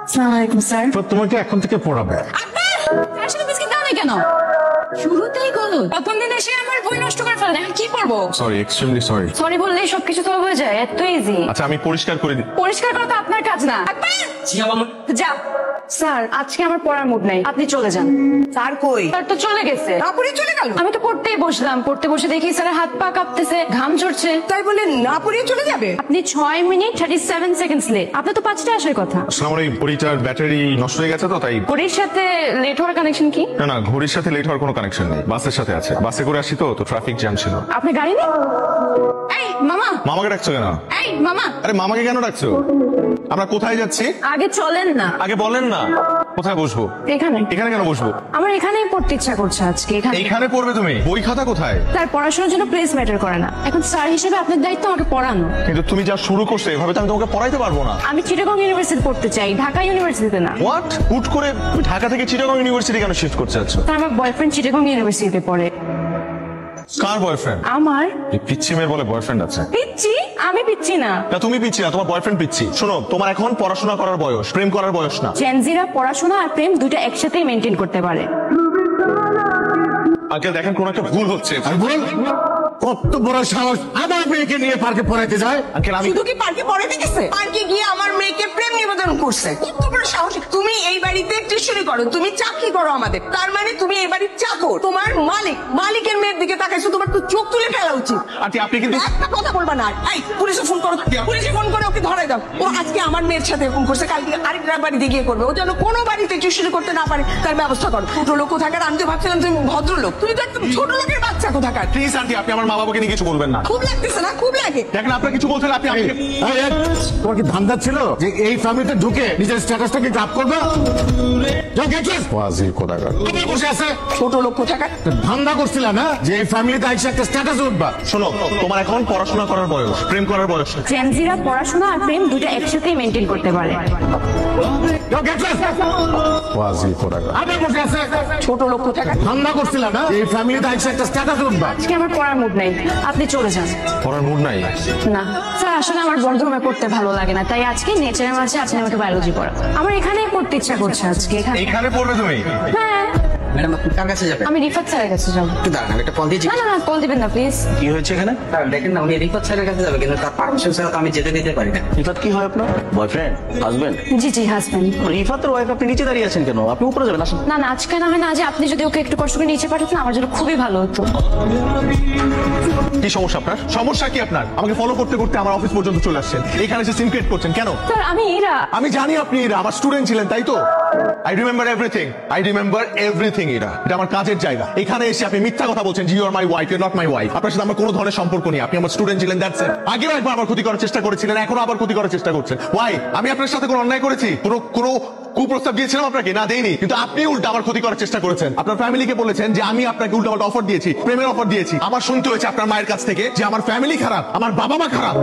আসসালামাইকুম স্যার। তো তোমাকে এখন থেকে পড়াবে। আসলে বিস্কিট দাও না কেন? শুরুতেই গলো। প্রথম দিন এসে আমার বই নষ্ট করে ফেলেন, এখন কি করবো? Sorry, extremely sorry. সরি বললেই সবকিছু তো হয়ে যায়, এত ইজি। আচ্ছা আমি পরিষ্কার করে দিই। পরিষ্কার করা তো আপনার কাজ না। যাও। স্যার আজকে আমার পড়ার মুড নাই, আপনি চলে যান। স্যার কই? স্যার তো চলে গেছে। নাপুরি চলে গেল? আমি তো পড়তেই বসলাম, পড়তে বসে দেখি স্যারের হাত পা কাঁপতেছে, ঘাম ঝরছে। তাই বলে না পড়িয়ে চলে যাবে? আপনি 6 মিনিট 37 সেকেন্ডস লেট। আপনার তো 5টায় আসার কথা। আসলে আমার এই ঘড়িটার ব্যাটারি নষ্ট হয়ে গেছে তো তাই। ঘড়ির সাথে লেট হওয়ার কানেকশন কি? না না, ঘড়ির সাথে লেট হওয়ার কোনো কানেকশন নেই, বাসের সাথে আছে। বাসে করে আসি তো ট্রাফিক জ্যাম ছিল। আপনি গাড়ি নেই? এই মামা। মামাকে ডাকছো কেন? এই মামা। আরে মামাকে কেন ডাকছো? আমরা কোথায় যাচ্ছি? আগে চলেন না। আগে বলেন না। কোথায় বসবো? এখানে। এখানে কেন বসবো? আমার এখানেই পড়তে ইচ্ছা করছে আজকে। এখানে পড়বে তুমি? বই খাতা কোথায়? তার পড়াশোনার জন্য প্লেস ম্যাটার করে না। এখন স্যার হিসেবে আপনার দায়িত্ব আমাকে পড়ানো। কিন্তু তুমি যা শুরু করছো এভাবে তো আমি তোমাকে পড়াইতে পারবো না। আমি চিটাগং ইউনিভার্সিটি পড়তে চাই, ঢাকা ইউনিভার্সিটিতে না। হোয়াট? হুট করে তুমি ঢাকা থেকে চিটাগং ইউনিভার্সিটি কেন শিফট করতে যাচ্ছ? তার আমার বয়ফ্রেন্ড চিটাগং ইউনিভার্সিটিতে পড়ে। কার বয়ফ্রেন্ড? আমার। এই পিচ্ছি মেয়ের বলে বয়ফ্রেন্ড আছে? পিচ্ছি? আমি পিচ্ছি না। না তুমি পিচ্ছি না, তোমার বয়ফ্রেন্ড পিচ্ছি। শোনো, তোমার এখন পড়াশোনা করার বয়স, প্রেম করার বয়স না। জেনজিরা পড়াশোনা আর প্রেম দুটো একসাথেই মেনটেন করতে পারে। আঙ্কেল দেখেন কোন একটা ভুল হচ্ছে। কত বড় সাহস আমার মেয়েকে নিয়ে পার্কে পড়াইতে যায়? আঙ্কেল আমি শুধু কি পার্কে পড়াতে গেছে? পার্কে গিয়ে আমার মেয়েকে প্রেম নিবেদন করছে। কত বড় সাহস! তুমি এই বাড়িতে টিউশনি করো, তুমি চাকরি করো আমাদের, তার মানে তুমি এই বাড়ির চাকর। তোমার মালিকের মেয়ের দিকে তাকাইছো, তোমার তো চোখ তুলে ফেলা উচিত। আন্টি আপনি কিন্তু একটা কথা বলবা না। এই পুলিশে ফোন করো, পুলিশে ফোন করে ওকে ধরাই দাও। ও আজকে আমার মেয়ের সাথে এরকম করছে, কালকে আরেকটা বাড়িতে গিয়ে করবে। ও যেন কোনো বাড়িতে টিউশনি করতে না পারে তার ব্যবস্থা করো। ছোট লোক কোথাকার, আমি তো ভাবছিলাম তুমি ভদ্রলোক, তুমি তো একদম ছোট লোকের বাচ্চা কোথাকার। প্লিজ আন্টি আপনি আমার মা বাবাকে নিয়ে কিছু বলবেন না। খুব লাগতেছে না? খুব লাগে। দেখেন আপনার কিছু বলছেন, আপনি আমাকে তোমার কি ধান্দা ছিল যে এই ফ্যামিলিতে ঢুকে নিজের স্ট্যাটাসটাকে গ্রাব করবে? বসে আছে ছোট লোক কোথাকার। ধান্দা করছিল না যে এই ফ্যামিলিতে আইসা একটা স্ট্যাটাস উঠবা? শোনো, তোমার এখন পড়াশোনা করার বয়স, প্রেম করার বয়স না। জেনজিরা পড়াশোনা আর প্রেম দুটো একসাথেই মেনটেন করতে পারে। বসে আছে ছোট লোক কোথাকার। ধান্দা করছিল না যে এই ফ্যামিলিতে আইসা একটা স্ট্যাটাস উঠবা? আজকে আমার পড়ার মুড নাই, আপনি চলে যান। পড়ার মুড নাই? না স্যার, আসলে আমার বন্ধ রুমে পড়তে ভালো লাগে না, তাই আজকে নেচারের মাঝে আপনি আমাকে বায়োলজি পড়াবো। আমার এখানেই পড়তে ইচ্ছা করছে আজকে। এখানে পড়বে তুমি? হ্যাঁ। ম্যাডাম আপনি কার কাছে যাবেন? আমি রিফাত স্যারের কাছে যাবো। একটু দাঁড়ান, আমি একটা কল দিয়েছি। না না না, কল দিবেন না প্লিজ। কি হয়েছে এখানে? স্যার দেখেন না, উনি রিফাত স্যারের কাছে যাবে, কিন্তু তার পারমিশন ছাড়া তো আমি যেতে দিতে পারি না। রিফাত কি হয় আপনার? বয়ফ্রেন্ড? হাজবেন্ড? জি জি হাজবেন্ড। রিফাতের ওয়াইফ, আপনি নিচে দাঁড়িয়ে আছেন কেন? আপনি উপরে যাবেন, আসেন। না না, আজকে না হয় না, আজ আপনি যদি ওকে একটু কষ্ট করে নিচে পাঠাতেন আমার জন্য খুবই ভালো হতো। কি সমস্যা আপনার? সমস্যা কি আপনার? আমাকে ফলো করতে করতে আমার অফিস পর্যন্ত চলে আসছেন, এখানে এসে সিম ক্রিয়েট করছেন কেন? স্যার আমি ইরা। আমি জানি আপনি এরা আমার স্টুডেন্ট ছিলেন, তাই তো? আই রিমেম্বার এভরিথিং এরা। এটা আমার কাজের জায়গা। এখানে এসে আপনি মিথ্যা কথা বলছেন, you are my wife, you not my wife. আপনার সাথে আমার কোনো ধরনের সম্পর্ক নেই। আপনি আমার স্টুডেন্ট ছিলেন, দ্যাটস ইট। আগেও একবার আমার ক্ষতি করার চেষ্টা করেছিলেন, এখনো আবার ক্ষতি করার চেষ্টা করছেন। ওয়াই? আমি আপনার সাথে কোনো অন্যায় করেছি? কোনো কুপ্রস্তাব দিয়েছিলাম আপনাকে? না দেইনি, কিন্তু আপনি উল্টা আমার ক্ষতি করার চেষ্টা করেছেন। আপনার ফ্যামিলিকে বলেছেন যে আমি আপনাকে উল্টা পাল্টা অফার দিয়েছি, প্রেমের অফার দিয়েছি। আমার শুনতে হয়েছে আপনার মায়ের কাছ থেকে যে আমার ফ্যামিলি খারাপ, আমার বাবা মা খারাপ।